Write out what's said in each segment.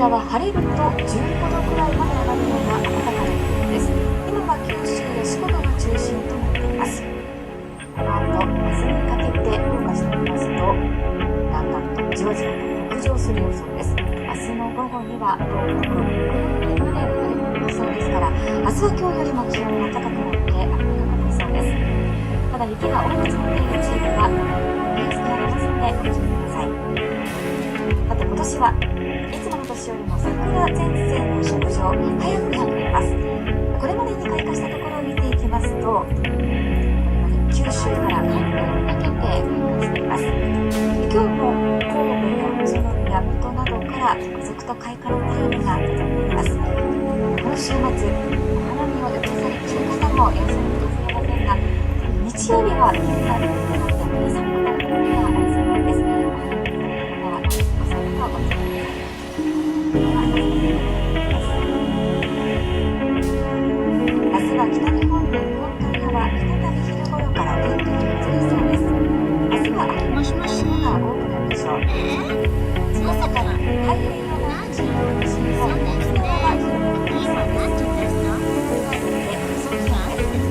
ちらは晴れると15度くらいまで上がるような暖かい天気です。今は九州や四国が中心となっています。この後、明日にかけて動かしてみますと、だんだんとじわじわと北上する予想です。明日の午後には東北、北陸まで流れ込む予想ですから、明日は今日よりも気温が高くなって雨が降りそうです。ただ雪が多く積もっている地域は降りやすくなりますのでご注意ください。さて今年はいつもの年よりも桜前線の北上早くなっています。これまでに開花したところを見ていきますと、九州から関東にかけて開花しています。今日も神戸や宇都宮、水戸などから続々と開花の便りが出ています。この週末、お花見を予定されている方もいらっしゃるかもしれませんが、日曜日は気温が低くなって寒くなるところがありそうなんです。お花見の方はお散歩をお願いします。明日は北日本の日本海側、再び昼頃から天気が崩れそうです。明日は雨の雲が多くなるでしょう。朝から太平洋側の地域を中心に沖縄は広く降りそうです。最近の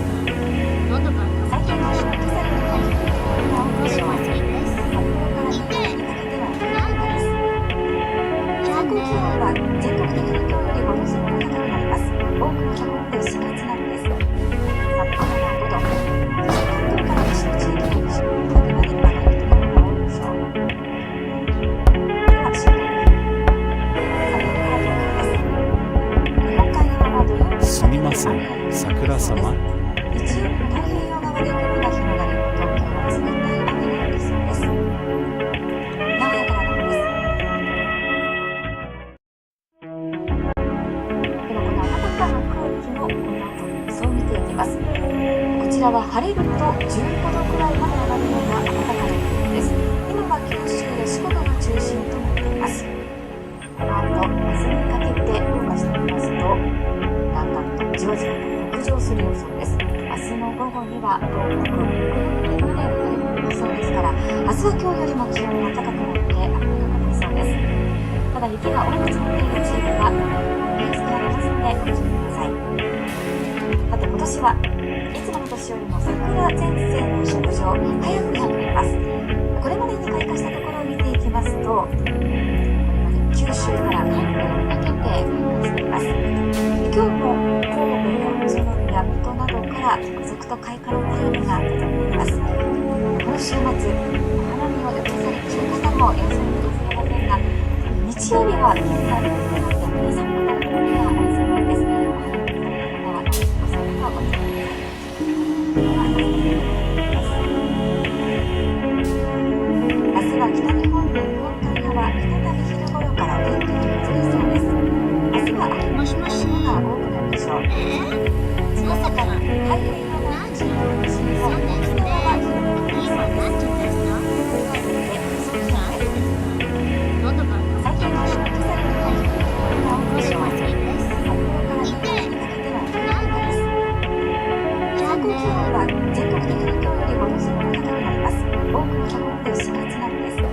今朝にかけて雲が多くでしょう。札幌から新潟にかけては晴れです。最高気温は全国的に今日より5度前後高くなります。多くのところで4月並みです。札幌は5度、そして関東から西の地域は20度まで上がるところが多いでしょう。では週間予報。札幌から東京です。日本海側は土曜日にかけてすみません、桜様。日曜日の太平洋側で雲が広がり、東京は冷たい雨が降りそうです。名古屋からのです。ではこの暖かな空気のこの後の予想を見ていきます。こちらは晴れると15度くらいまで上がるような暖かい天気です。今は九州や四国が中心となっています。この後、明日にかけて動かしてみますと、だんだんとじわじわと北上する予想です。明日の午後には東北、北陸まで流れ込む予想ですから、明日は今日よりも気温が高くなって雨が降りそうです。ただ雪が多く積もっている地域は降りやすくなりますのでご注意ください。さて今年はいつもの年よりも桜前線の北上早くなっています。これまでに開花したところを見ていきますと、九州から関東にかけて開花しています。今日も神戸や宇都宮、水戸などから続々と開花の便りが出ています。この週末、お花見を予定されている方もいらっしゃるかもしれませんが、日曜日は気温が低くなって寒くなるところがありそうなんです。お花見の方はお散歩をお願いします。明日は北日本の日本海側、再び昼頃から天気が崩れそうです。明日は雨の雲が多くなるでしょう。朝から太平洋側の地域を中心に沖縄は広く降りそうです。最近の今朝にかけて雲が多くでしょう。札幌から新潟にかけては晴れです。最高気温は全国的に今日より5度前後高くなります。多くのところで4月並みです。札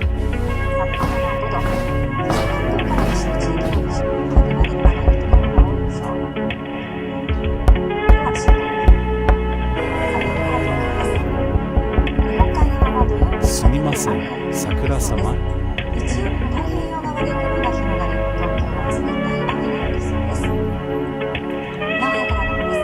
幌は5度、そして関東から西の地域は20度まで上がるところが多いでしょう。では週間予報。札幌から東京です。日本海側は土曜日にかけてすみません、桜様。日曜日の太平洋側で雲が広がり、東京は冷たい雨が降りそうです。名古屋からのです。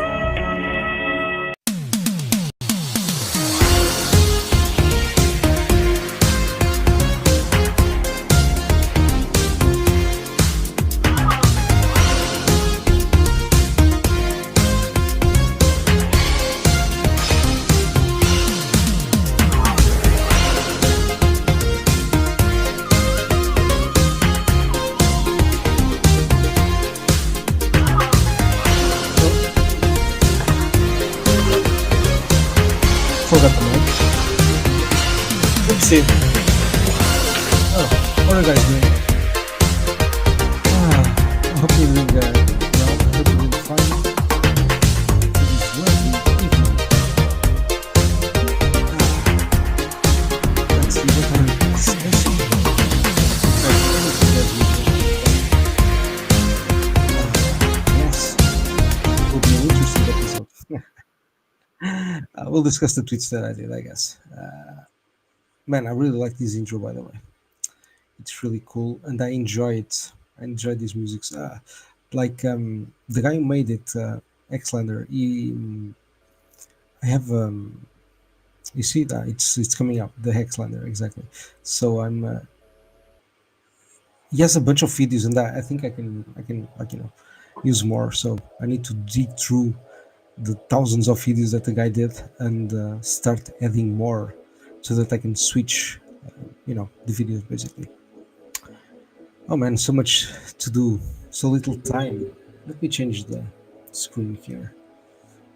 Forgot the mic. Oopsie. Oh, what are you guys doing? I hope you're doing well. I hope you're doing fine. It is Wednesday evening. Let's see what I'm discussing. we'll discuss the tweets that I did, I guess. Man, I really like this intro, by the way. It's really cool, and I enjoy it. I enjoy these musics. The guy who made it, Xlander. I have you see that it's coming up, the Hexlander, exactly. So I'm he has a bunch of videos, and I think I can like use more. So I need to dig through the thousands of videos that the guy did and start adding more, so that I can switch, the videos basically. Oh man, so much to do, so little time. Let me change the screen here.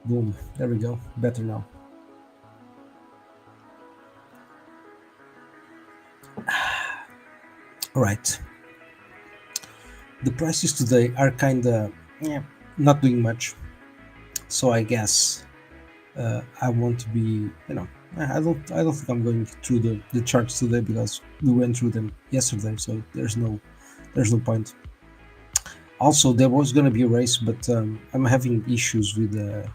Boom, there we go. Better now. All right. The prices today are kinda not doing much, so I guess I want to be, I don't think I'm going through the charts today because we went through them yesterday, so there's no point. Also, there was going to be a race, but I'm having issues with the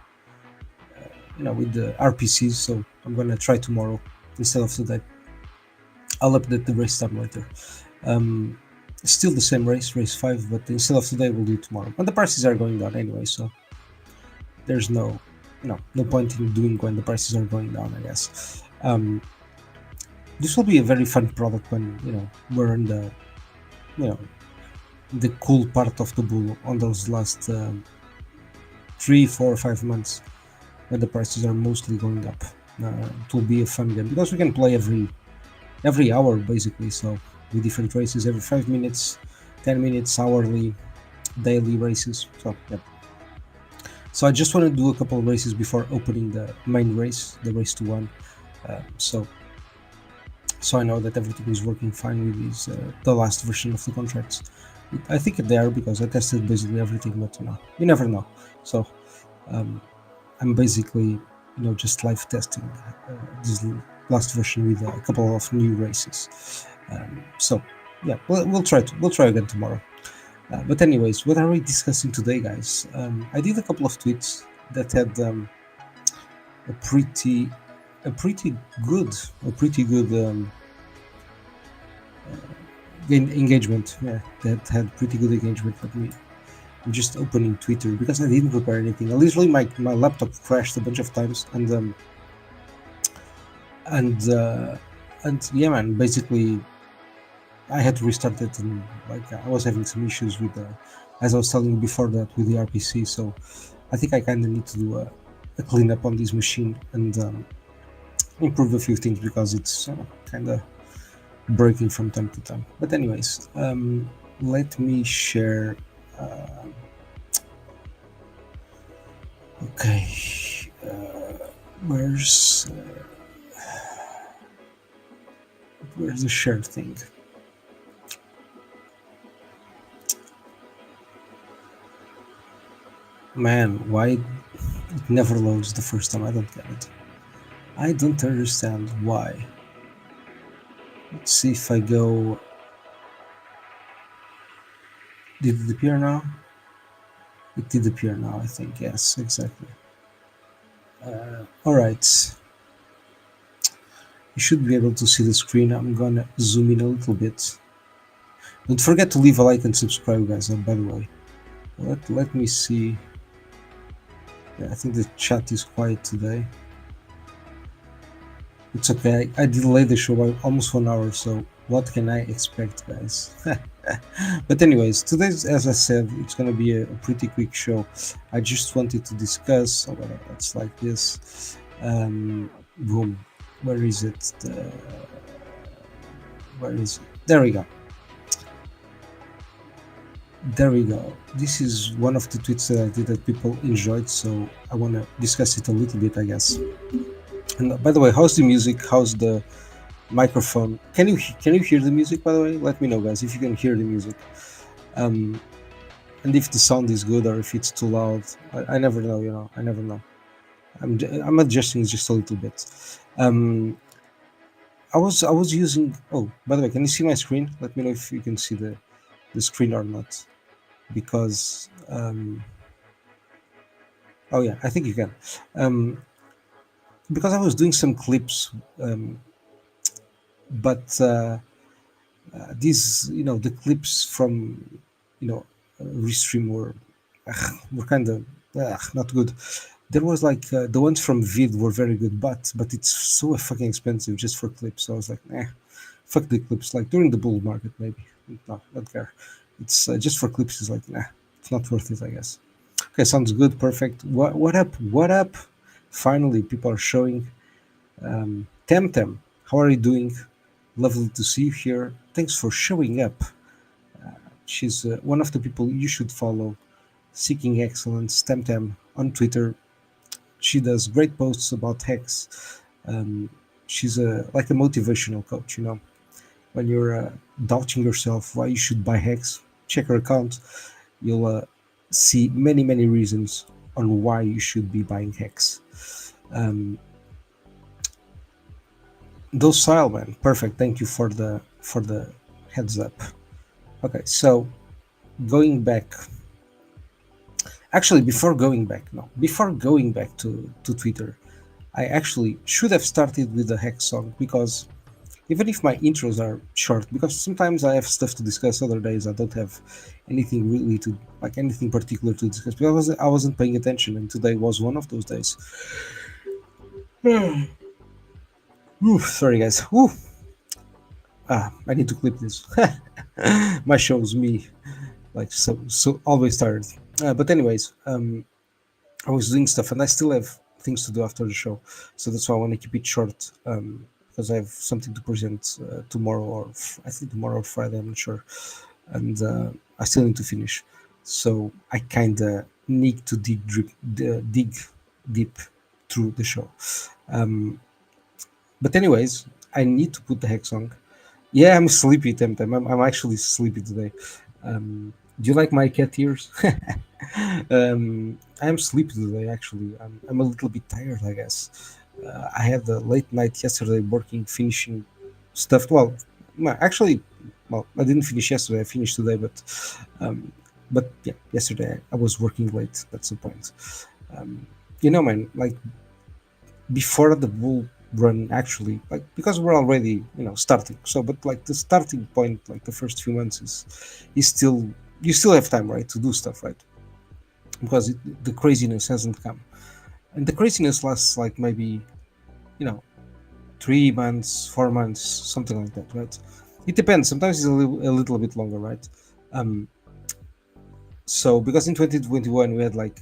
RPCs, so I'm going to try tomorrow instead of today. I'll update the race time later. Still the same race 5, but instead of today we'll do it tomorrow, and the prices are going down anyway, so there's no point in doing when the prices are going down, I guess. This will be a very fun product when we're in the cool part of the bull on those last 3, 4, 5 months when the prices are mostly going up. It will be a fun game because we can play every hour basically, so with different races every 5 minutes, 10 minutes, hourly, daily races. So yeah. So I just want to do a couple of races before opening the main race, the race to 1. So I know that everything is working fine with these, the last version of the contracts. I think they are because I tested basically everything, but you never know. So I'm basically just live testing this last version with a couple of new races. So yeah, we'll try again tomorrow. But anyways, what are we discussing today, guys? I did a couple of tweets that had a pretty good engagement. Yeah, that had pretty good engagement. I'm just opening Twitter because I didn't prepare anything. Literally, my laptop crashed a bunch of times, and yeah, man. Basically, I had to restart it, and I was having some issues with as I was telling you before that, with the RPC. So I think I kind of need to do a cleanup on this machine and improve a few things because it's kind of breaking from time to time. But anyways, let me share. Okay, where's the share thing? Man, why it never loads the first time? I don't get it. I don't understand why. Let's see if I go. Did it appear now? It did appear now, I think. Yes, exactly. Alright. You should be able to see the screen. I'm gonna zoom in a little bit. Don't forget to leave a like and subscribe, guys, by the way. Let me see. Yeah, I think the chat is quiet today. It's okay. I delayed the show by almost 1 hour, so what can I expect, guys? But anyways, today, as I said, it's gonna be a pretty quick show. I just wanted to discuss. It's like this. Boom. Where is it? Where is it? There we go. There we go. This is one of the tweets that I did that people enjoyed, so I want to discuss it a little bit, I guess. And by the way, how's the music? How's the microphone? Can you hear the music, by the way? Let me know, guys, if you can hear the music. And if the sound is good or if it's too loud. I never know, I never know. I'm adjusting just a little bit. I was using. Oh, by the way, can you see my screen? Let me know if you can see the screen or not, because oh yeah, I think you can. because I was doing some clips, but these, the clips from, Restream were kind of not good. There was like the ones from Vid were very good, but it's so fucking expensive just for clips. So I was like, fuck the clips. Like during the bull market, maybe. No, don't care. It's just for clips. Is like, it's not worth it, I guess. Okay, sounds good. Perfect. What up? What up? Finally, people are showing. Temtem, how are you doing? Lovely to see you here. Thanks for showing up. She's one of the people you should follow. Seeking Excellence, Temtem on Twitter. She does great posts about Hex. Um, she's like a motivational coach. When you're doubting yourself why you should buy Hex, check her account. You'll see many reasons on why you should be buying Hex. Docile man, perfect. Thank you for the heads up. Okay, so going back. Actually, before going back to Twitter, I actually should have started with the Hex song, because even if my intros are short, because sometimes I have stuff to discuss, other days I don't have anything really to, like, anything particular to discuss, because I wasn't paying attention, and today was one of those days. Oof, sorry guys. Oof. I need to clip this. My show's me, like, so always tired. But anyways, I was doing stuff, and I still have things to do after the show, so that's why I want to keep it short, because I have something to present tomorrow, or I think tomorrow or Friday, I'm not sure, and I still need to finish. So I kind of need to dig deep through the show. But anyways, I need to put the Hex song. Yeah, I'm sleepy, Temtem. I'm actually sleepy today. Do you like my cat ears? I'm sleepy today, actually. I'm a little bit tired, I guess. I had a late night yesterday working, finishing stuff. Actually, I didn't finish yesterday. I finished today, but yeah, yesterday I was working late. That's the point. Man, like, before the bull run, actually, like, because we're already, starting. So, but like the starting point, like the first few months is still, you still have time, right, to do stuff, right? Because the craziness hasn't come, and the craziness lasts like maybe, you know 3 months, 4 months, something like that, right? It depends. Sometimes it's a little bit longer, right? So because in 2021 we had like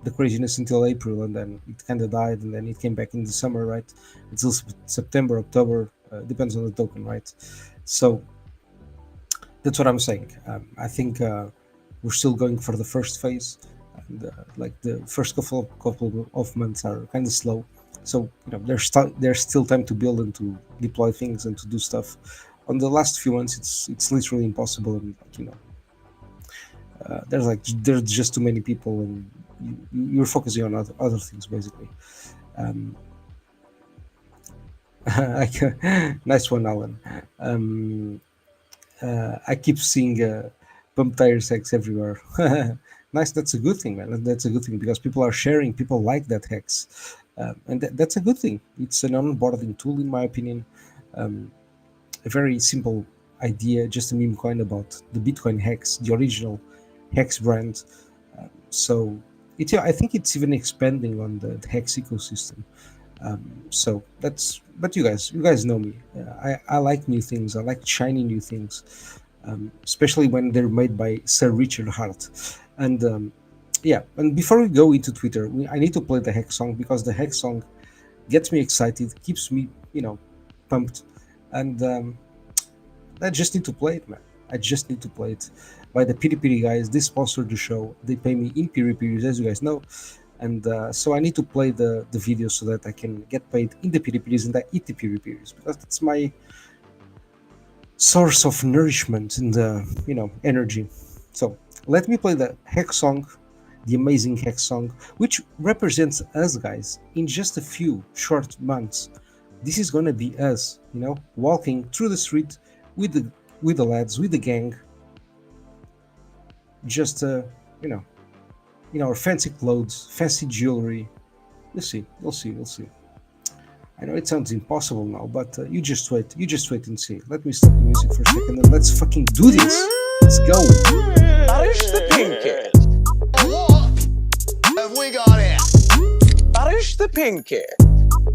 the craziness until April, and then it kind of died, and then it came back in the summer, right? Until September, October, depends on the token, right? So that's what I'm saying. I think we're still going for the first phase, and like the first couple of months are kind of slow. So there's still time to build and to deploy things and to do stuff. On the last few months, it's literally impossible, and there's just too many people, and you're focusing on other things, basically. Like, nice one, Alan. I keep seeing pump tire hex everywhere. Nice, that's a good thing, man. That's a good thing, because people are sharing, people like that hex, and that's a good thing. It's an onboarding tool, in my opinion. A very simple idea, just a meme coin about the BitcoinHEX, the original hex brand. So I think it's even expanding on the hex ecosystem. So but you guys know me. I like new things. I like shiny new things, especially when they're made by Sir Richard Hart. And yeah, and before we go into Twitter, I need to play the hex song, because the hex song gets me excited, keeps me pumped, and I just need to play it, man. I just need to play it. By the PDP guys, they sponsored the show. They pay me in PDPs, as you guys know, and so I need to play the video so that I can get paid in the PDPs, and I eat the PDPs, because that's my source of nourishment and energy. So let me play the hex song, the amazing hex song, which represents us, guys, in just a few short months. This is gonna be us, walking through the street with the lads, with the gang, just in our fancy clothes, fancy jewelry. We'll see. I know it sounds impossible now, but you just wait and see. Let me stop the music for a second and let's fucking do this. Let's go. Parish the pinky. What have we got here? Parish the pinky.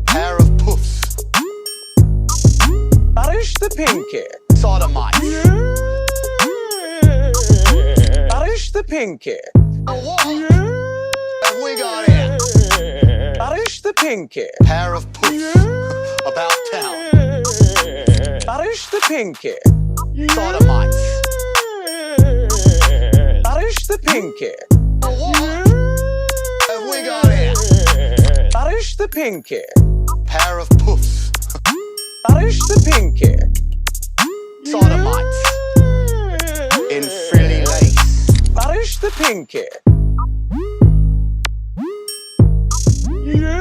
Pair of puffs. Parish the pinky. Sodomite. Parish the pinky. What have we got here? Parish the pinky. Pair of puffs. About town. Parish the pinky. Sodomite. Parish the pinky. What have we got here? Parish the pinky. Pair of puffs. Parish the pinky. Sodomites. In frilly lace. Parish the pinky. Yes.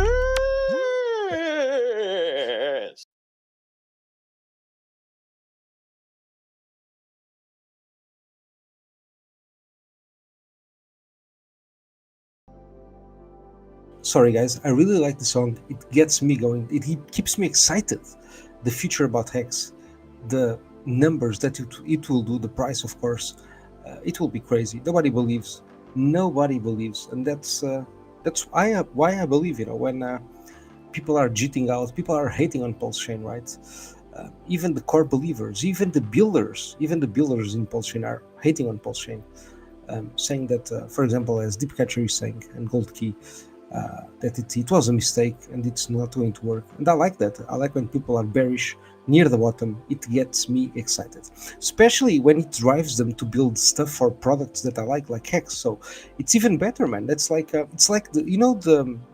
Sorry guys, I really like the song. It gets me going. It keeps me excited. The future about Hex, the numbers that it will do, the price, of course, it will be crazy. Nobody believes, and that's why I believe. When people are jitting out, people are hating on PulseChain, right? Even the core believers, even the builders in PulseChain are hating on PulseChain, saying that, for example, as Deepcatcher is saying, and Gold Key, that it was a mistake and it's not going to work. And I like that. I like when people are bearish near the bottom. It gets me excited, especially when it drives them to build stuff for products that I like Hex. So it's even better, man. That's like it's like the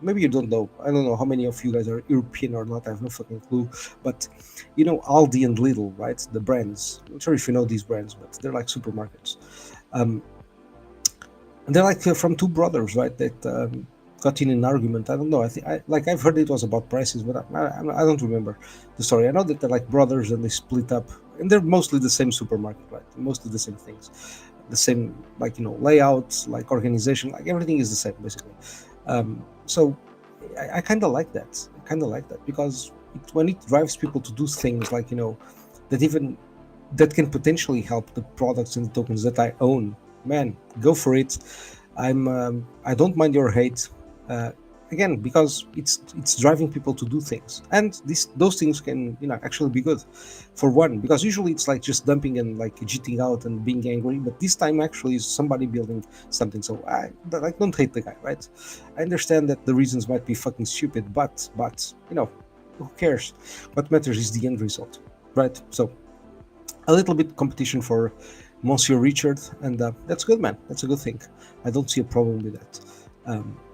maybe you don't know. I don't know how many of you guys are European or not. I have no fucking clue. But Aldi and Lidl, right? The brands. I'm not sure if you know these brands, but they're like supermarkets. And they're like from two brothers, right? That got in an argument. I don't know. I think I've heard it was about prices, but I don't remember the story. I know that they're like brothers and they split up, and they're mostly the same supermarket, right? Mostly the same things, the same layouts, like organization, like everything is the same basically. So I kind of like that. Because when it drives people to do things like that can potentially help the products and the tokens that I own, man, go for it. I don't mind your hate. Again, because it's driving people to do things, and those things can actually be good. For one, because usually it's like just dumping and like jitting out and being angry, but this time actually is somebody building something. So I don't hate the guy, right? I understand that the reasons might be fucking stupid, but who cares? What matters is the end result, right? So a little bit competition for Monsieur Richard, and that's good, man. That's a good thing. I don't see a problem with that.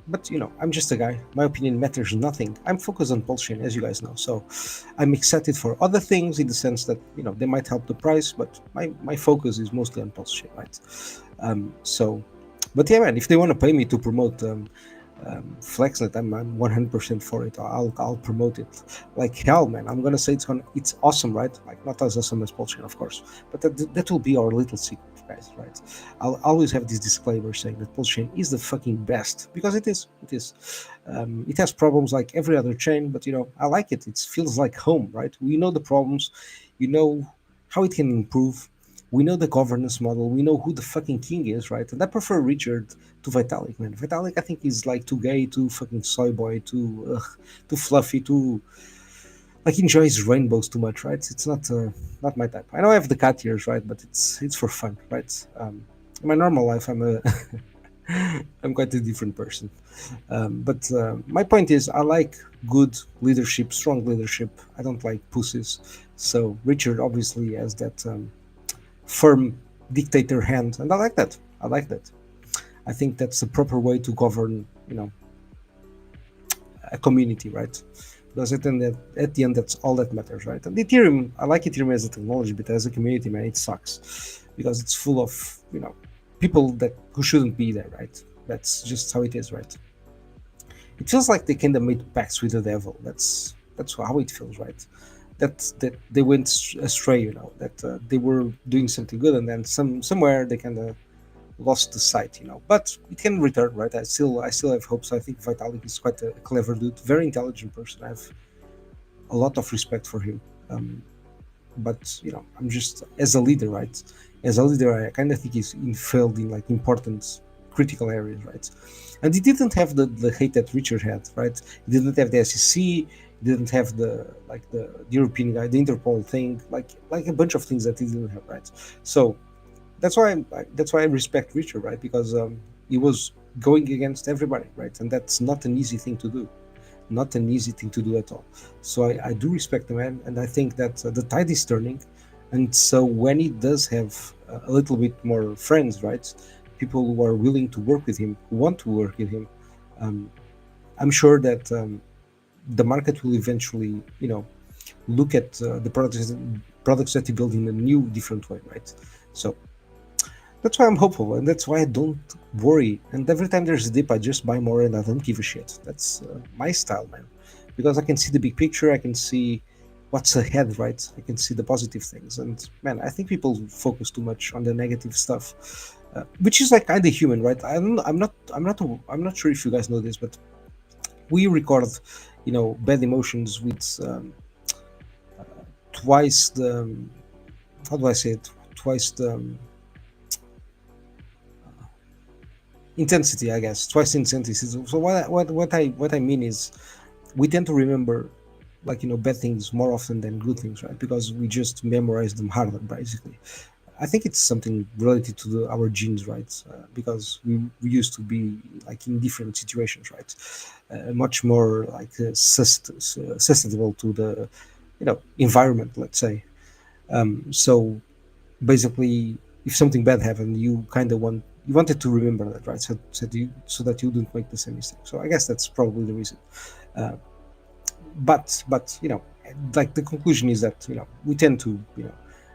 But I'm just a guy. My opinion matters nothing. I'm focused on PulseChain, as you guys know. So I'm excited for other things in the sense that they might help the price, but my focus is mostly on PulseChain, right? But yeah, man, if they want to pay me to promote FlexNet, I'm 100% for it. I'll promote it like hell, man. I'm gonna say it's awesome, right? Like not as awesome as PulseChain, of course, but that will be our little secret, guys, right? I'll always have this disclaimer saying that PulseChain is the fucking best, because it is. It has problems like every other chain, but I like it. It feels like home, right? We know the problems, how it can improve. We know the governance model. We know who the fucking king is, right? And I prefer Richard to Vitalik, man. Vitalik, I think, is like too gay, too fucking soy boy, too fluffy, too enjoys rainbows too much, right? It's not my type. I know I have the cat ears, right? But it's for fun, right? In my normal life, I'm quite a different person. But my point is, I like good leadership, strong leadership. I don't like pussies. So Richard obviously has that firm dictator hand, and I like that. I think that's the proper way to govern, a community, right? Because at the end, that's all that matters, right? And Ethereum, I like Ethereum as a technology, but as a community, man, it sucks because it's full of people who shouldn't be there, right? That's just how it is, right? It feels like they kind of made pacts with the devil. That's how it feels, right? That they went astray, that they were doing something good, and then somewhere they kind of lost the sight, But it can return, right? I still have hopes. I think Vitalik is quite a clever dude, very intelligent person. a lot of respect for him. But you know, I'm just as a leader, right? As a leader, I kind of think he's failed in like important critical areas, right? And he didn't have the hate that Richard had, right? He didn't have the SEC, he didn't have the European guy, the Interpol thing, like a bunch of things that he didn't have, right? So that's why I respect Richard, right? Because he was going against everybody, right? And that's not an easy thing to do, not an easy thing to do at all. So I do respect the man, and I think that the tide is turning. And so when he does have a little bit more friends, right? People who are willing to work with him, who want to work with him, I'm sure that the market will eventually, you know, look at the products that he build in a new, different way, right? So that's why I'm hopeful, and that's why I don't worry. And every time there's a dip, I just buy more, and I don't give a shit. That's my style, man. Because I can see the big picture, I can see what's ahead, right? I can see the positive things, and man, I think people focus too much on the negative stuff, which is like kind of human, right? I'm not sure if you guys know this, but we record, you know, bad emotions with twice the, how do I say it? Twice the intensity, I guess. Twice the intensity. So what I mean is, we tend to remember, like, you know, bad things more often than good things, right? Because we just memorize them harder, basically. I think it's something related to our genes, right? Because we used to be like in different situations, right? Much more like susceptible to the, you know, environment, let's say. So basically, if something bad happened, you kind of wanted to remember that, right? So that you don't make the same mistake. So I guess that's probably the reason. But you know, like, the conclusion is that, you know, we tend to, you know,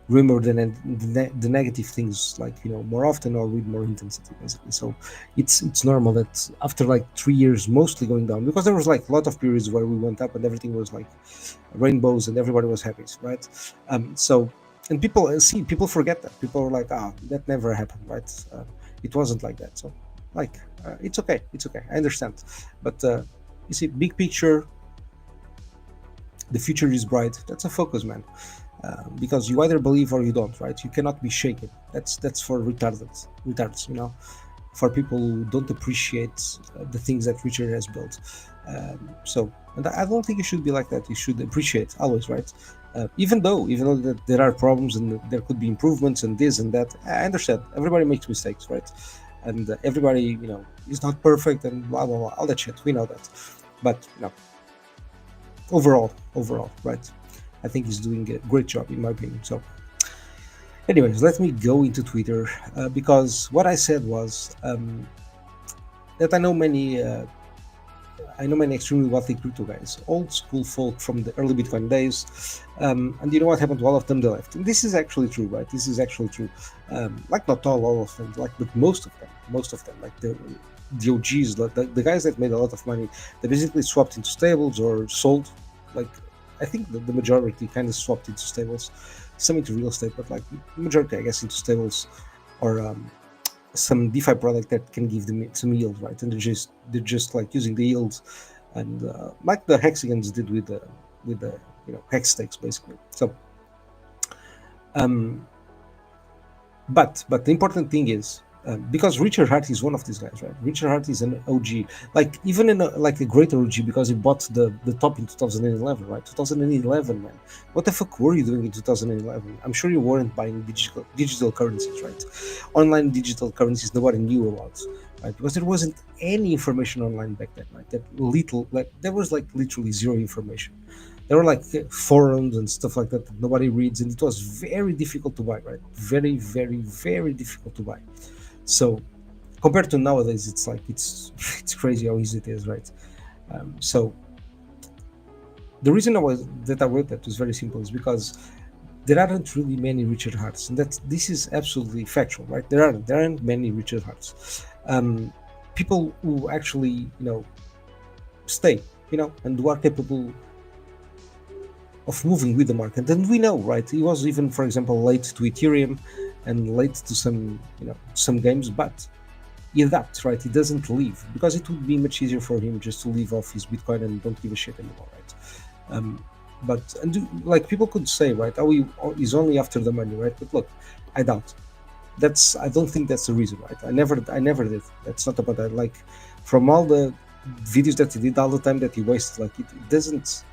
remember the negative things, like, you know, more often, or with more intensity, basically. So it's normal that after like 3 years mostly going down, because there was like a lot of periods where we went up and everything was like rainbows and everybody was happy, right? So, and people forget that. People are like, that never happened, right? It wasn't like that. So, like, it's okay, I understand. But you see, big picture, the future is bright. That's a focus, man. Because you either believe or you don't, right? You cannot be shaken. That's for retards, you know, for people who don't appreciate the things that Richard has built. So, and I don't think you should be like that. You should appreciate always, right? Even though that there are problems and there could be improvements and this and that. I understand. Everybody makes mistakes, right? And everybody, you know, is not perfect and blah blah blah, all that shit. We know that. But, you know, overall, right? I think he's doing a great job, in my opinion. So, anyways, let me go into Twitter, because what I said was that I know many extremely wealthy crypto guys, old school folk from the early Bitcoin days, and you know what happened to all of them? They left. And this is actually true, right? This is actually true. Like, not all of them, like, but most of them, like the OGs, the guys that made a lot of money, they basically swapped into stables or sold. Like, I think the majority kind of swapped into stables, some into real estate, but like majority, I guess, into stables or some DeFi product that can give them some yield, right? And they're just like using the yields, and like the hexagons did with the you know, hex stakes, basically. So, but the important thing is, because Richard Hart is one of these guys, right? Richard Hart is an OG, like, even in like a greater OG, because he bought the top in 2011, right? 2011, man. What the fuck were you doing in 2011? I'm sure you weren't buying digital currencies, right? Online digital currencies nobody knew about, right? Because there wasn't any information online back then, right? There was like literally zero information. There were like forums and stuff like that nobody reads, and it was very difficult to buy, right? Very, very, very difficult to buy. So, compared to nowadays, it's like it's crazy how easy it is, right? So, the reason I wrote that was very simple, is because there aren't really many Richard Harts, and this is absolutely factual, right? There aren't many Richard Harts. People who actually, you know, stay, you know, and who are capable of moving with the market. And we know, right? He was even, for example, late to Ethereum and late to some, you know, some games, but he adapts, right? He doesn't leave, because it would be much easier for him just to leave off his Bitcoin and don't give a shit anymore, right? But like people could say, right? Oh, he's only after the money, right? But look, I doubt. I don't think that's the reason, right? I never did. That's not about that. Like from all the videos that he did, all the time that he wasted, like it doesn't.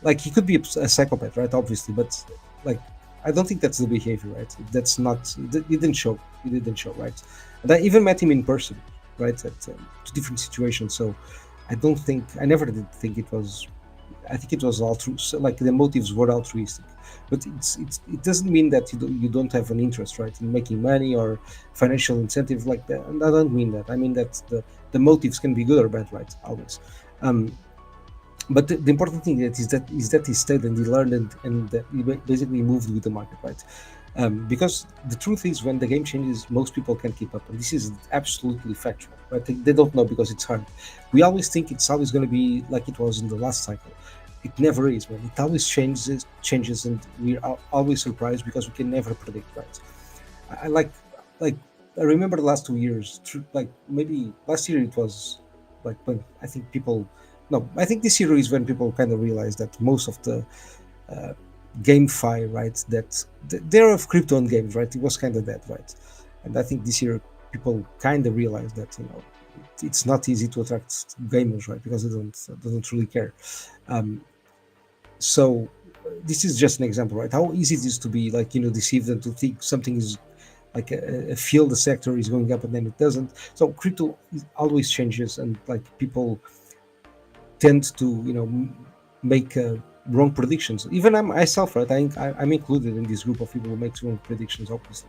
Like he could be a psychopath, right? Obviously, but like I don't think that's the behavior, right? That's not. It didn't show. It didn't show, right? And I even met him in person, right? At two different situations. So I don't think I never did think it was. I think it was altruistic. Like the motives were altruistic, but it doesn't mean that you don't have an interest, right, in making money or financial incentive like that. And I don't mean that. I mean that the motives can be good or bad, right? Always. But the important thing is that he stayed and he learned and that he basically moved with the market, right? Because the truth is, when the game changes, most people can't keep up, and this is absolutely factual. Right? They don't know because it's hard. We always think it's always going to be like it was in the last cycle. It never is, man. It always changes, and we're always surprised because we can never predict, right? I like I remember the last 2 years, like maybe last year it was like when I think people, no, I think this year is when people kind of realize that most of the uh, GameFi, right, that they're of crypto and games, right? It was kind of that, right? And I think this year people kind of realize that it's not easy to attract gamers, right? Because they don't really care. Um, so this is just an example, right? How easy it is to be like deceived and to think something is like a field, the sector is going up and then it doesn't. So crypto always changes, and like people tend to make wrong predictions. Even I'm myself, right? I'm included in this group of people who makes wrong predictions, obviously.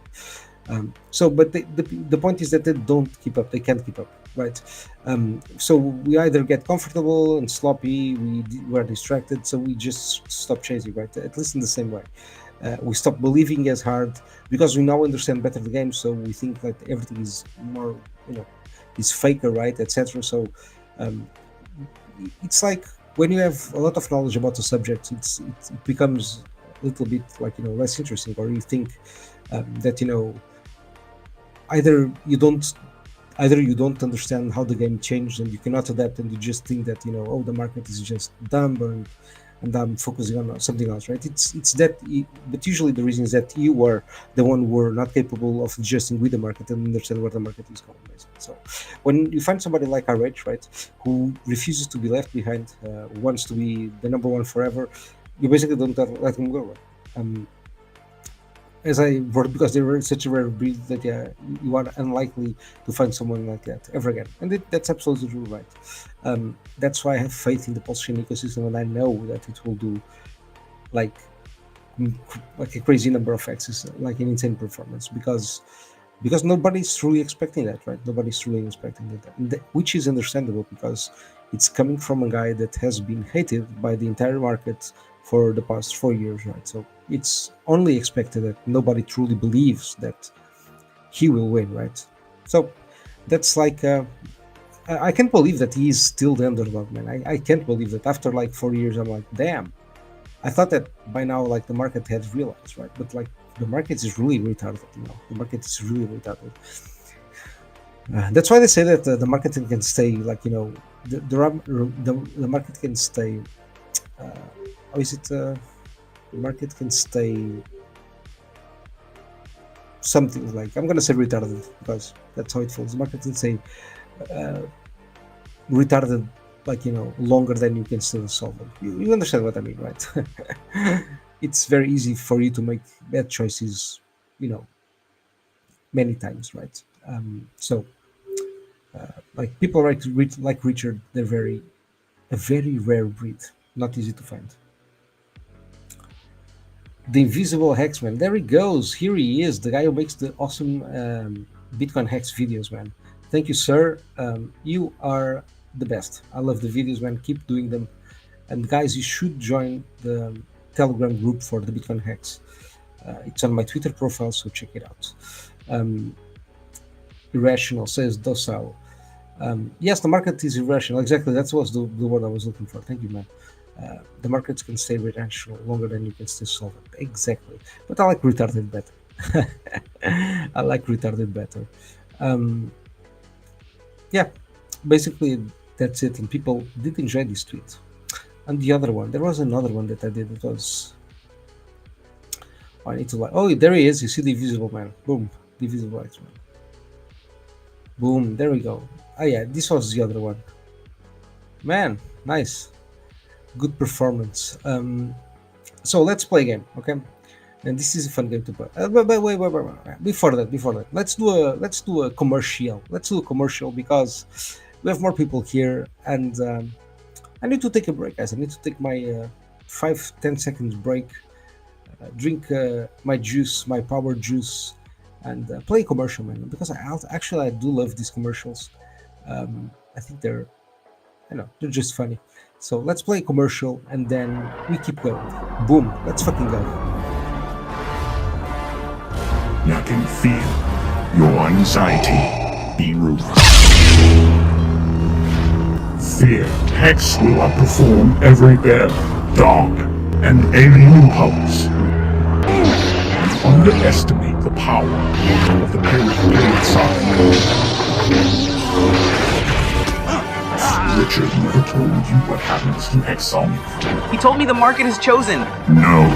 So, but the point is that they don't keep up. They can't keep up, right? So we either get comfortable and sloppy, we're distracted, so we just stop chasing, right? At least in the same way. We stop believing as hard because we now understand better the game, so we think that everything is more, is faker, right, etc. So um, it's like when you have a lot of knowledge about the subject, it becomes a little bit like less interesting, or you think that either you don't either you don't understand how the game changed and you cannot adapt, and you just think that oh, the market is just dumb, and I'm focusing on something else, right? It's that, but usually the reason is that you are the one who are not capable of adjusting with the market and understand where the market is going, basically. So when you find somebody like RH, right, who refuses to be left behind, wants to be the number one forever, you basically don't let him go, right? As I wrote, because they were such a rare breed that you are unlikely to find someone like that ever again, and that's absolutely true, right? That's why I have faith in the PulseChain ecosystem, and I know that it will do like like a crazy number of X's, like an insane performance, because nobody's truly expecting that, right? Nobody's truly expecting that, which is understandable because it's coming from a guy that has been hated by the entire market for the past 4 years, right? So it's only expected that nobody truly believes that he will win, right? So that's like I can't believe that he is still the underdog, man. I can't believe that after like 4 years. I'm like, damn. I thought that by now, like the market had realized, right? But like the market is really retarded, The market is really retarded. That's why they say that the market can stay, like the market can stay. How is it? The market can stay something like, I'm gonna say retarded because that's how it feels. The market can stay retarded, like longer than you can still solve it. You understand what I mean, right? It's very easy for you to make bad choices, many times, right? So like people like Richard, they're a very rare breed, not easy to find. The invisible hex, man, there he goes. Here he is, the guy who makes the awesome BitcoinHEX videos, man. Thank you, sir. You are the best. I love the videos, man. Keep doing them. And guys, you should join the Telegram group for the BitcoinHEX. It's on my Twitter profile, so check it out. Irrational says docile. Yes, the market is irrational. Exactly, that was the word I was looking for. Thank you, man. The markets can stay irrational longer than you can stay solvent. Exactly. But I like retarded better. I like retarded better. Yeah, basically that's it. And people did enjoy this tweet. And the other one, there was another one that I did. It was, I need to like, oh, there he is. You see the Invisible Man. Boom, the Invisible X-Man. Boom, there we go. Oh yeah, this was the other one. Man, nice, good performance. So let's play a game, okay? And this is a fun game to play. But wait. Before that, let's do a commercial. Let's do a commercial because we have more people here, and I need to take a break, guys. I need to take my 5-10 seconds break, drink my juice, my power juice, and play a commercial, man. Because I do love these commercials. I think they're just funny. So let's play a commercial and then we keep going. Boom, let's fucking go. I can feel your anxiety be ruthless. Fear Hex will outperform every bear, dog, and alien pulse. You underestimate the power of the PLSX. Richard never told you what happens to Hexon. He told me the market has chosen. No,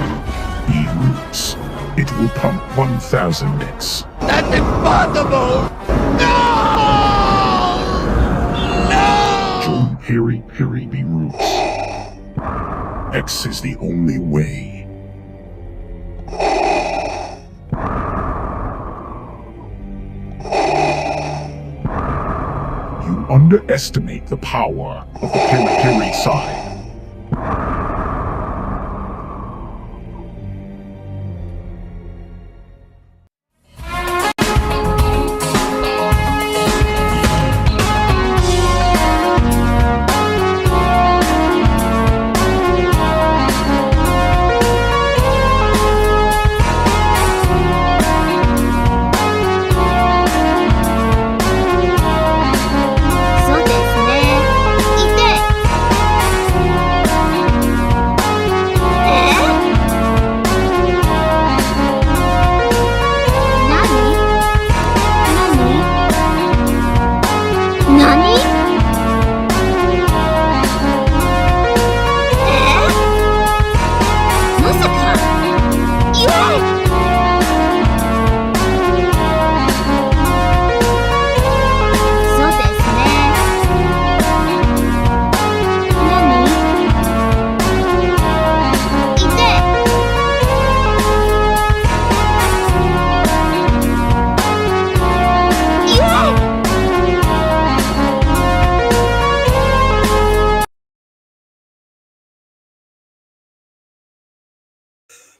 E-Roots. It will pump 1,000x. That's impossible! No! No! Join Piri B Roots. X is the only way. You underestimate the power of the Piri side.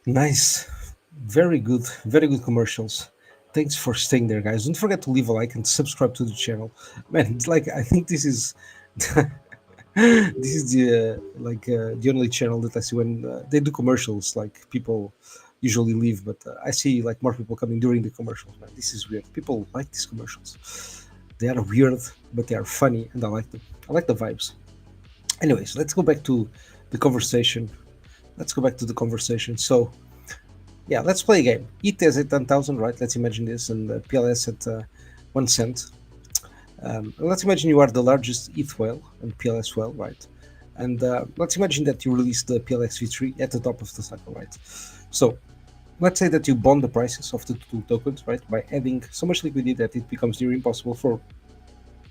Nice, very good commercials. Thanks for staying there, guys. Don't forget to leave a like and subscribe to the channel. Man, it's like I think this is this is the only channel that I see when they do commercials. Like people usually leave, but I see like more people coming during the commercials. Man, this is weird. People like these commercials. They are weird, but they are funny, and I like them. I like the vibes. Anyways, let's go back to the conversation. So, yeah, let's play a game. ETH is at 10,000, right? Let's imagine this, and PLS at 1 cent. Let's imagine you are the largest ETH whale and PLS whale, right? And let's imagine that you release the PLX V3 at the top of the cycle, right? So let's say that you bond the prices of the two tokens, right? By adding so much liquidity that it becomes near impossible for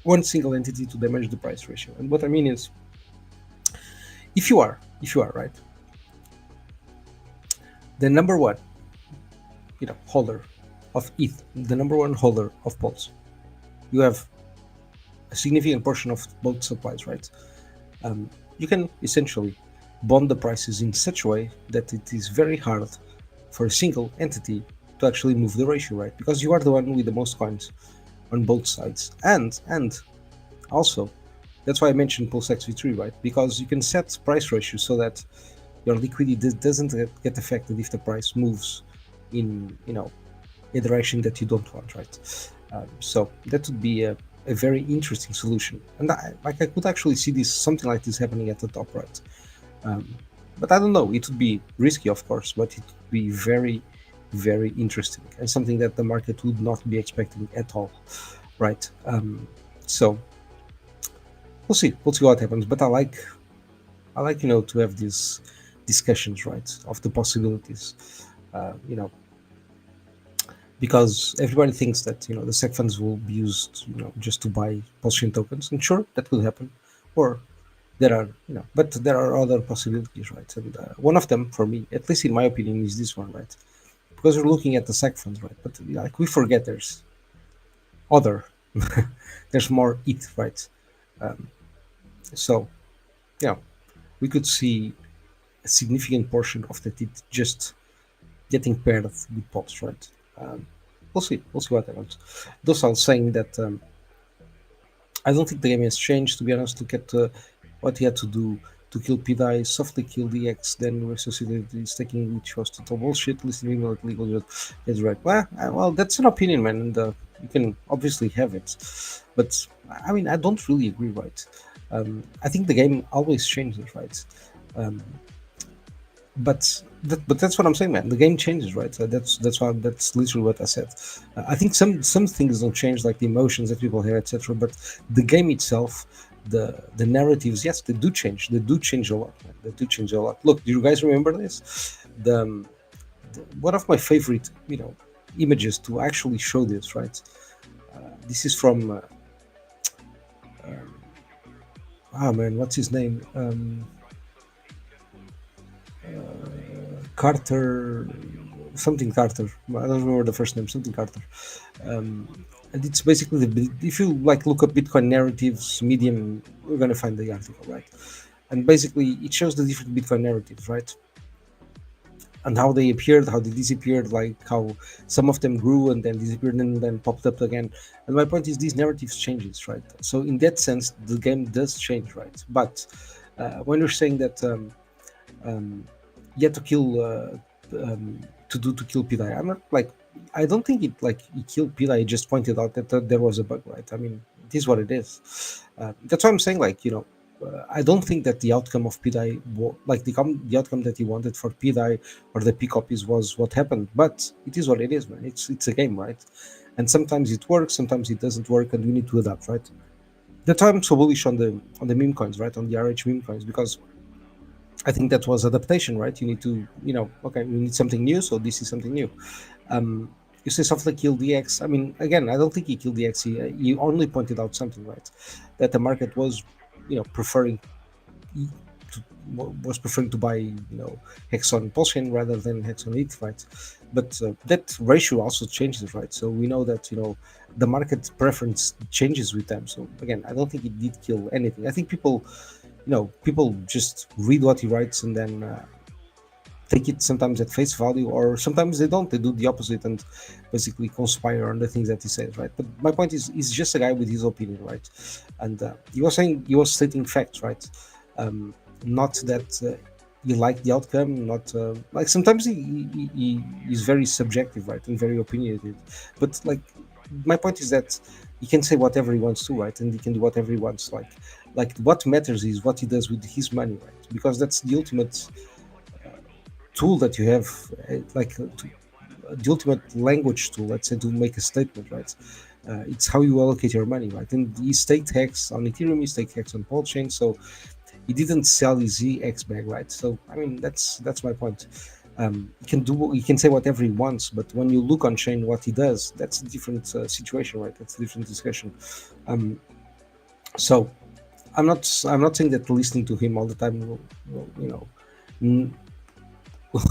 one single entity to damage the price ratio. And what I mean is, if you are right, the number one, holder of ETH, the number one holder of Pulse, you have a significant portion of both supplies, right? You can essentially bond the prices in such a way that it is very hard for a single entity to actually move the ratio, right? Because you are the one with the most coins on both sides, and also that's why I mentioned PulseX V3, right? Because you can set price ratio so that your liquidity doesn't get affected if the price moves in a direction that you don't want, right? So that would be a very interesting solution, and I could actually see something like this happening at the top, right? But I don't know, it would be risky, of course, but it would be very, very interesting and something that the market would not be expecting at all, right? So we'll see what happens, but I like I like to have these discussions, right, of the possibilities, you know, because everybody thinks that the sec funds will be used just to buy PulseChain tokens, and sure, that could happen, or there are but there are other possibilities, right? And one of them, for me, at least in my opinion, is this one, right? Because we're looking at the sec funds, right? But like we forget there's other, there's more ETH, right? Um, so yeah, we could see a significant portion of that ETH just getting paired with Pulse, right? Um, we'll see. We'll see what happens. Those are saying that I don't think the game has changed. To be honest, look at what he had to do to kill pDAI, softly kill the X, then resuscitate his taking, which was total bullshit. Listening email at legal is right. Well, that's an opinion, man, and you can obviously have it, but I mean, I don't really agree, right? I think the game always changes, right? Um, but that's what I'm saying, man. The game changes, right? That's literally what I said. I think some things don't change, like the emotions that people have, etc. But the game itself, the narratives, yes, they do change. They do change a lot. Man. They do change a lot. Look, do you guys remember this? The one of my favorite, images to actually show this, right? This is from oh man, what's his name? Carter, something Carter. I don't remember the first name. Something Carter. And it's basically if you like look up Bitcoin narratives, Medium, we're gonna find the article, right? And basically, it shows the different Bitcoin narratives, right? And how they appeared, how they disappeared, like how some of them grew and then disappeared and then popped up again. And my point is, these narratives changes, right? So in that sense, the game does change, right? But when you're saying that you have to kill to kill pDAI, I'm not like I don't think it like he killed pDAI. He just pointed out that there was a bug, right? I mean, it is what it is. That's why I'm saying, like, I don't think that the outcome of pDAI, like the outcome that he wanted for pDAI or the pCopies was what happened. But it is what it is, man. It's a game, right? And sometimes it works, sometimes it doesn't work, and we need to adapt, right? That's why I'm so bullish on the meme coins, right? On the RH meme coins, because I think that was adaptation, right? You need to, okay, we need something new, so this is something new. You say something like kill DX. I mean, again, I don't think he killed DX. He only pointed out something, right? That the market was, preferring to buy, Hex on PulseChain rather than Hex on ETH, right? But that ratio also changes, right? So we know that the market preference changes with them. So again, I don't think it did kill anything. I think people just read what he writes and then take it sometimes at face value, or sometimes they don't. They do the opposite and basically conspire on the things that he says, right? But my point is, he's just a guy with his opinion, right? And he was stating facts, right? Not that you like the outcome, not like sometimes he is very subjective, right, and very opinionated. But like, my point is that he can say whatever he wants to, right, and he can do whatever he wants. Like what matters is what he does with his money, right? Because that's the ultimate tool that you have, the ultimate language tool, let's say, to make a statement, right? It's how you allocate your money, right? And he staked Hex on Ethereum, he staked Hex on PulseChain, so he didn't sell his eHEX bag, right? So I mean, that's my point. He can say whatever he wants, but when you look on chain what he does, that's a different situation, right? That's a different discussion. So I'm not saying that listening to him all the time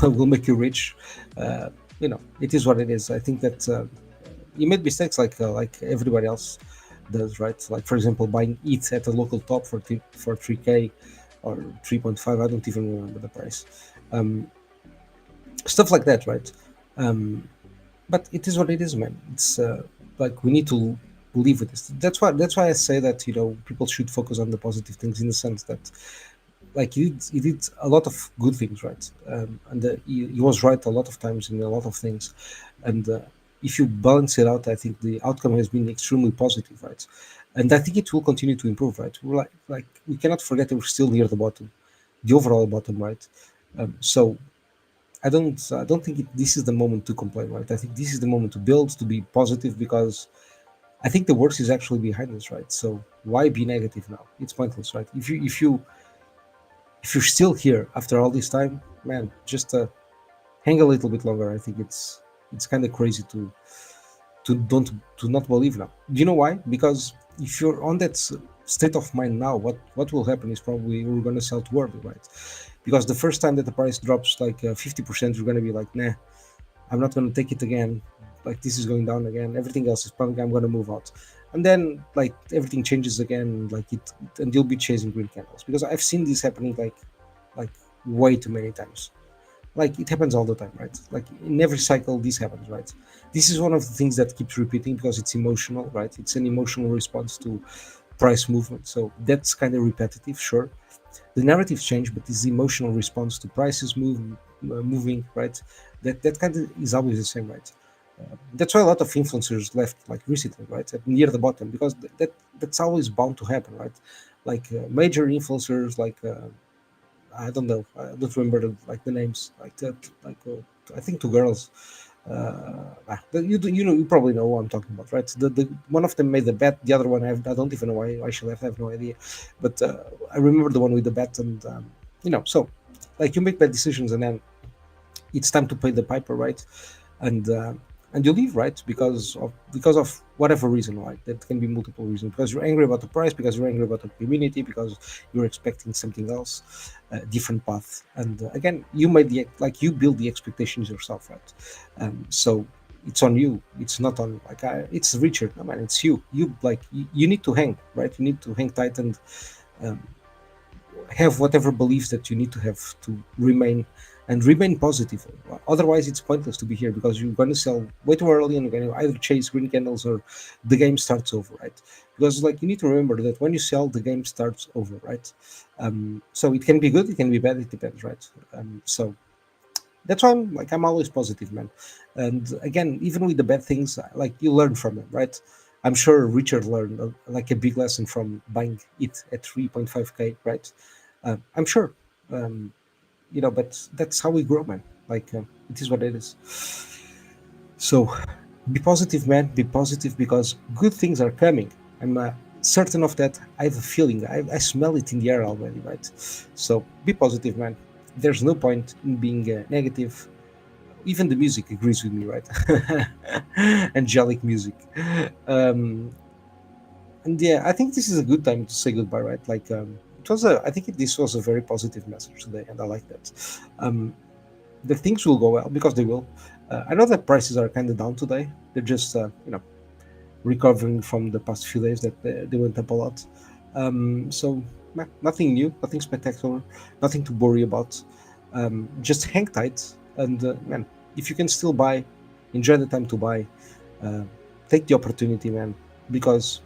will make you rich. It is what it is. I think that he made mistakes like everybody else does, right? Like, for example, buying ETH at a local top for 3K or 3.5. I don't even remember the price. Stuff like that, right? But it is what it is, man. It's like we need to live with this. That's why I say that people should focus on the positive things, in the sense that, like, he did a lot of good things, right? And he was right a lot of times in a lot of things. And if you balance it out, I think the outcome has been extremely positive, right? And I think it will continue to improve, right? We're like we cannot forget that we're still near the bottom, the overall bottom, right? So I don't think this is the moment to complain, right? I think this is the moment to build, to be positive, because I think the worst is actually behind us, right? So why be negative now? It's pointless, right? If you if you're still here after all this time, man, just hang a little bit longer. I think it's kind of crazy to not believe now. Do you know why? Because if you're on that state of mind now, what will happen is probably we're going to sell too early, right? Because the first time that the price drops like 50%, you're going to be like, nah, I'm not going to take it again. Like this is going down again. Everything else is pumping. I'm going to move out. And then like everything changes again, like and you'll be chasing green candles, because I've seen this happening like way too many times. Like it happens all the time, right? Like in every cycle this happens, right? This is one of the things that keeps repeating because it's emotional, right? It's an emotional response to price movement, so that's kind of repetitive. Sure, the narratives change, but this emotional response to prices moving, right? That kind of is always the same, right? That's why a lot of influencers left like recently, right, at near the bottom, because that's always bound to happen, right? Like major influencers, like I don't know, I don't remember like the names, like that, like I think two girls. You know, you probably know what I'm talking about, right? The one of them made the bet, the other one I don't even know why she left. I have no idea, but I remember the one with the bet, and you know, so like you make bad decisions, and then it's time to pay the piper, right? And and you leave, right? Because of whatever reason, right? That can be multiple reasons. Because you're angry about the price, because you're angry about the community, because you're expecting something else, different path. And again, you made like you build the expectations yourself, right? So it's on you. It's not on like it's Richard. No man, it's you. You like you need to hang, right? You need to hang tight and um, have whatever beliefs that you need to have to remain positive. Otherwise, it's pointless to be here, because you're going to sell way too early and you're going to either chase green candles or the game starts over, right? Because like you need to remember that when you sell, the game starts over, right? So it can be good, it can be bad, it depends, right? So that's why I'm always positive, man. And again, even with the bad things, like you learn from them, right? I'm sure Richard learned like a big lesson from buying it at 3.5k, right? I'm sure, you know, but that's how we grow, man. Like it is what it is. So be positive, man. Be positive, because good things are coming. I'm certain of that. I have a feeling. I smell it in the air already, right? So be positive, man. There's no point in being negative. Even the music agrees with me, right? Angelic music. Um, and yeah, I think this is a good time to say goodbye, right? Like I think this was a very positive message today, and I like that. Um, the things will go well, because they will. I know that prices are kind of down today. They're just you know, recovering from the past few days that they went up a lot. So nothing new, nothing spectacular, nothing to worry about. Just hang tight, and man, if you can still buy, enjoy the time to buy. Uh, Take the opportunity, man, because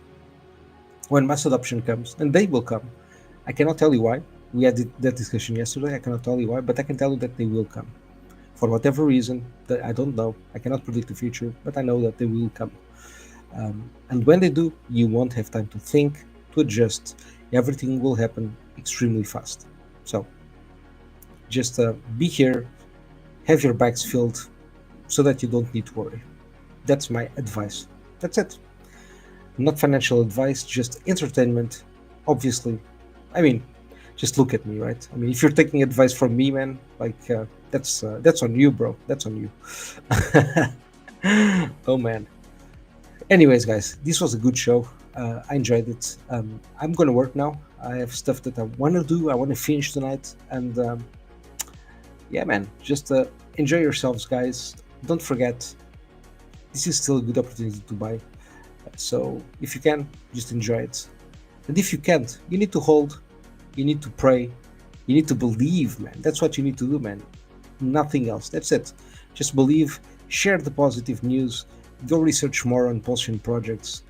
when mass adoption comes, and they will come, I cannot tell you why. We had that discussion yesterday. I cannot tell you why, but I can tell you that they will come. For whatever reason that I don't know, I cannot predict the future, but I know that they will come. And when they do, you won't have time to think, to adjust. Everything will happen extremely fast. So just be here, have your bags filled, so that you don't need to worry. That's my advice. That's it. Not financial advice, just entertainment. Obviously, I mean, just look at me, right? I mean, if you're taking advice from me, man, like that's on you, bro. That's on you. Oh man. Anyways, guys, this was a good show. I enjoyed it. I'm gonna work now. I have stuff that I want to do. I want to finish tonight, and yeah, man, just enjoy yourselves, guys. Don't forget, this is still a good opportunity to buy. So if you can, just enjoy it. And if you can't, you need to hold, you need to pray, you need to believe, man. That's what you need to do, man. Nothing else. That's it. Just believe, share the positive news, go research more on PulseChain projects.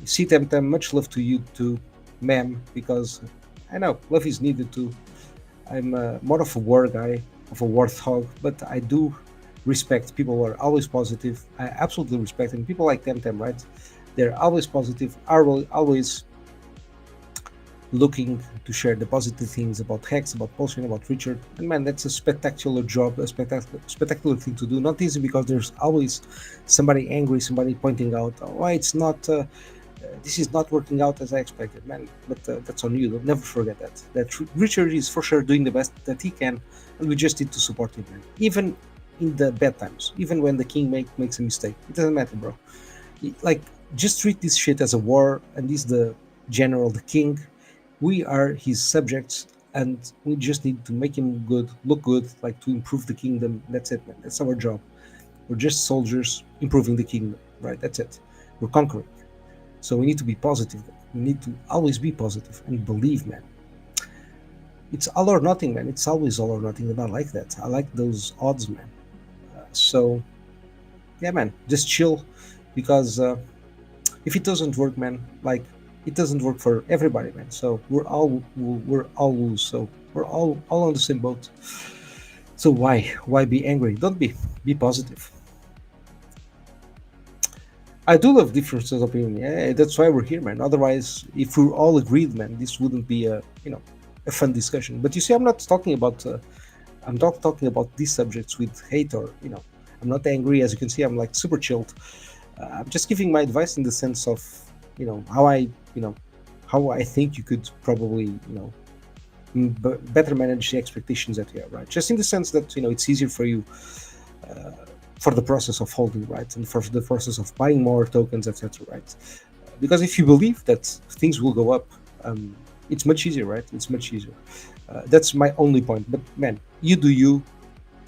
See them, much love to you too, ma'am, because I know love is needed too. I'm more of a war guy, of a warthog, but I do respect people who are always positive. I absolutely respect them. People like Temtem, right? They're always positive, are always looking to share the positive things about Hex, about PulseChain, about Richard. And man, that's a spectacular job, a spectacular thing to do. Not easy, because there's always somebody angry, somebody pointing out why it's not This is not working out as I expected, man. But that's on you. Don't never forget that. Richard is for sure doing the best that he can, and we just need to support him, man. Even in the bad times, even when the king makes a mistake, it doesn't matter, bro. Like, just treat this shit as a war, and he's the general, the king. We are his subjects, and we just need to make him good, look good, like to improve the kingdom. That's it, man. That's our job. We're just soldiers improving the kingdom, right? That's it. We're conquering. So we need to be positive. We need to always be positive and believe, man. It's all or nothing, man. It's always all or nothing, and I like that. I like those odds, man. So, yeah, man, just chill, because if it doesn't work, man, like, it doesn't work for everybody, man. So we're all lose. So we're all on the same boat. So why be angry? Don't be positive. I do love differences of opinion. Yeah, that's why we're here, man. Otherwise, if we're all agreed, man, this wouldn't be a fun discussion. But you see, I'm not talking about I'm not talking about these subjects with hate, or I'm not angry. As you can see, I'm like super chilled. I'm just giving my advice in the sense of how I think you could probably better manage the expectations that you have, right? Just in the sense that it's easier for you for the process of holding, right, and for the process of buying more tokens, etc., right? Because if you believe that things will go up, it's much easier, right? It's much easier. That's my only point. But man, you do you.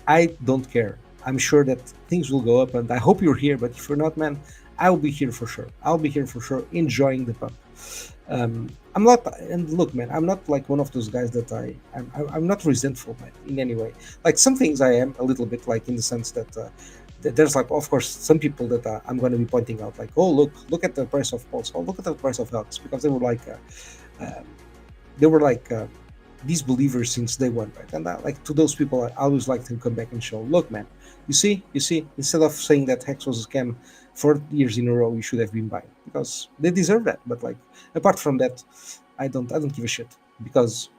I don't care. I'm sure that things will go up, and I hope you're here. But if you're not, man, I'll be here for sure. I'll be here for sure, enjoying the pump. I'm not, and look, man, I'm not like one of those guys that I'm not resentful, man, in any way. Like, some things I am a little bit, like, in the sense that there's, like, of course, some people that I'm going to be pointing out, like, oh, look at the price of Pulse, oh, look at the price of HEX, because they were like these believers since day one, right? And like, to those people, I always like to come back and show, look, man, you see, instead of saying that HEX was a scam 4 years in a row, you should have been buying, because they deserve that. But, like, apart from that, I don't give a shit, because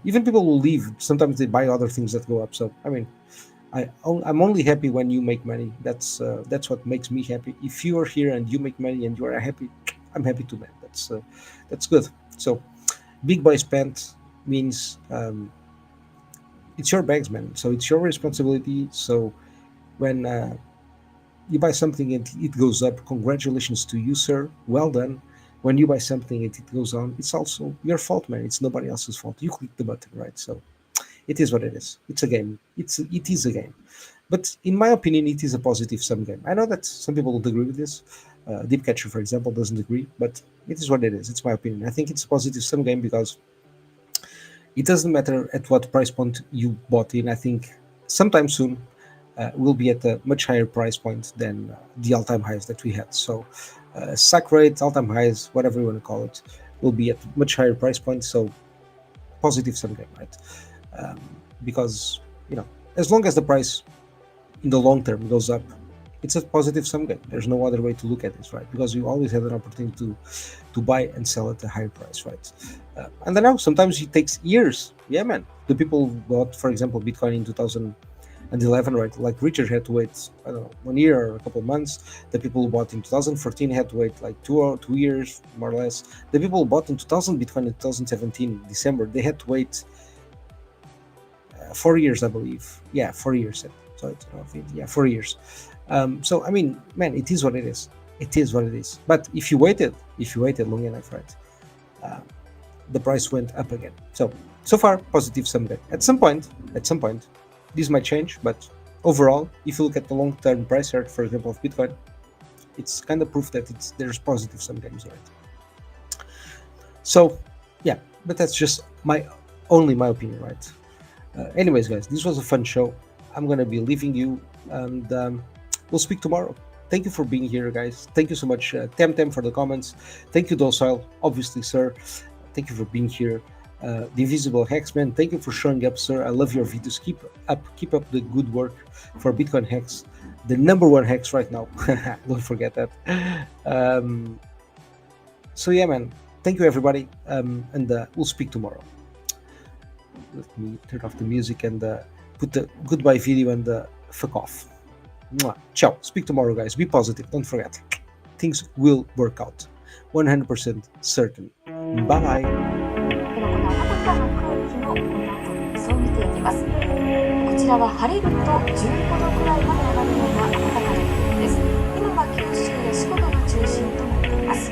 even people will leave. Sometimes they buy other things that go up. So I mean, I'm only happy when you make money. That's what makes me happy. If you are here and you make money and you are happy, I'm happy too, man. That's good. So, big boy spent means it's your bags, man. So it's your responsibility. So when you buy something and it goes up, congratulations to you, sir. Well done. When you buy something and it goes on, it's also your fault, man. It's nobody else's fault. You click the button, right? So it is what it is. It's a game. It is a game. But in my opinion, it is a positive sum game. I know that some people would agree with this. Deepcatcher, for example, doesn't agree, but it is what it is. It's my opinion. I think it's a positive sum game, because it doesn't matter at what price point you bought in. I think sometime soon we'll be at a much higher price point than the all-time highs that we had. So suck rate, all-time highs, whatever you want to call it, will be at much higher price point. So positive sum game, right? Because as long as the price in the long term goes up, it's a positive sum game. There's no other way to look at this, right? Because you always have an opportunity to buy and sell at a higher price, right? And I know sometimes it takes years. Yeah, man. The people who bought, for example, Bitcoin in 2011, right? Like Richard had to wait, I don't know, 1 year or a couple of months. The people who bought in 2014 had to wait like 2 years, more or less. The people who bought in 2000 Bitcoin in 2017 December, they had to wait 4 years, I believe. Yeah, 4 years. So yeah, 4 years. So I mean, man, it is what it is. It is what it is. But if you waited long enough, right, the price went up again. So far, positive sum game. At some point, this might change. But overall, if you look at the long-term price chart, for example, of Bitcoin, it's kind of proof that there's positive sum games, right? So yeah, but that's just only my opinion, right? Anyways, guys, this was a fun show. I'm gonna be leaving you, and we'll speak tomorrow. Thank you for being here, guys. Thank you so much, Temtem, for the comments. Thank you, Docile, obviously, sir. Thank you for being here. The Invisible Hexman, thank you for showing up, sir. I love your videos. Keep up the good work for BitcoinHEX, the #1 hex right now. Don't forget that. So yeah, man. Thank you, everybody, and we'll speak tomorrow. Let me turn off the music and put the goodbye video and fuck off. Mwah. Ciao. Speak tomorrow, guys. Be positive. Don't forget. Things will work out. 100% certain. Bye. ではこの暖かな空気のこの後の予想を見ていきます。こちらは晴れると15度くらいまで上がるような暖かな空気です。今は九州や四国が中心となっています。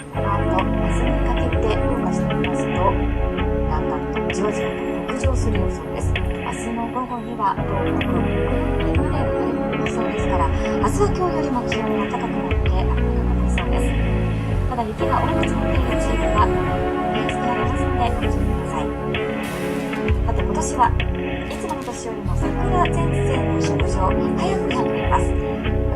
この後、明日にかけて動かしてみますと、だんだんとじわじわと北上する予想です。明日の午後には東北、北陸まで晴れる予想ですから、明日は今日よりも気温が高くなって暖かくなりそうです。ただ雪が多く積もっている地域はニュースがありますのでご注意ください。さて今年はいつもの年よりも桜前線の北上早くなっています。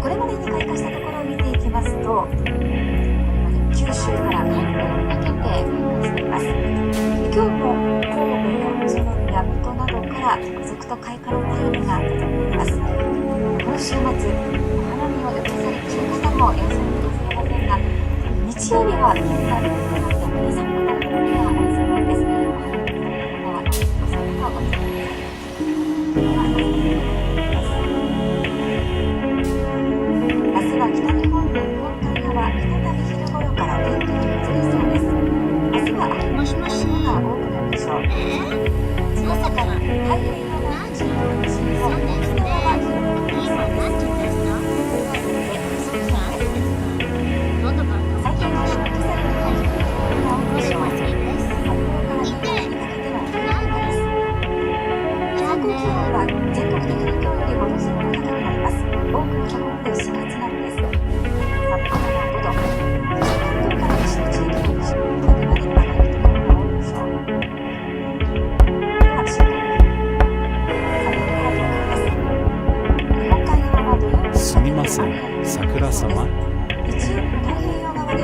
これまでに開花したところを見ていきますと、これまで九州から関東にかけて開花しています。今日も神戸や宇都宮、水戸などから続々と開花の便りが届いています。この週末、お花見を予定されている方もいらっしゃるかもしれませんが、日曜日は現在のところ逆に寒くなるところがありそうなんです。お花見の方はお散歩をお願いします。明日は北日本の日本海側、再び昼頃からお天気が崩れそうです。明日は雨の日の日が多くなるでしょう。その他、太平洋側の地域の西日本、沖縄は広く雨が降りそうです。最近の今朝に入り、雨が多いでしょう。札幌から新潟にかけては冬晴れです。最高気温は全国的に今日より5度前後高くなります。多くのところで4月並みです。札幌は5度、そして関東から西の地域は20度まで上がるところが多いでしょう。では週間予報。札幌から東京です。日本海側は土曜日にかけてすみません、桜様。日曜日の太平洋側で